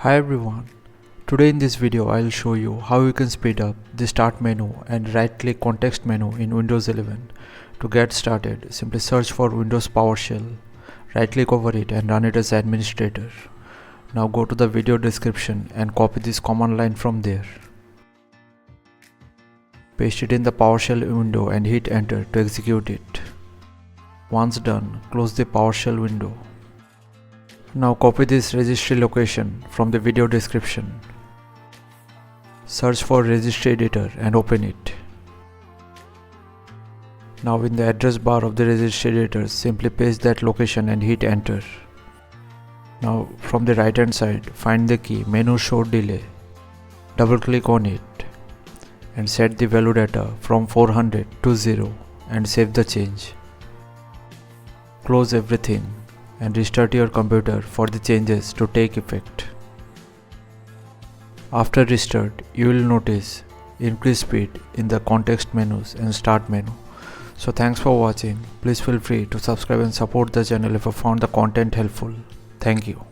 Hi everyone, today in this video I will show you how you can speed up the start menu and right click context menu in Windows 11. To get started, simply search for Windows PowerShell, right click over it and run it as administrator. Now go to the video description and copy this command line from there. Paste it in the PowerShell window and hit enter to execute it. Once done, close the PowerShell window. Now copy this registry location from the video description. Search for registry editor and open it. Now in the address bar of the registry editor, simply paste that location and hit enter. Now from the right hand side, find the key menu show delay. Double click on it and set the value data from 400 to 0 and save the change. Close everything and restart your computer for the changes to take effect. After restart, you will notice increased speed in the context menus and start menu. So thanks for watching. Please feel free to subscribe and support the channel if you found the content helpful. Thank you.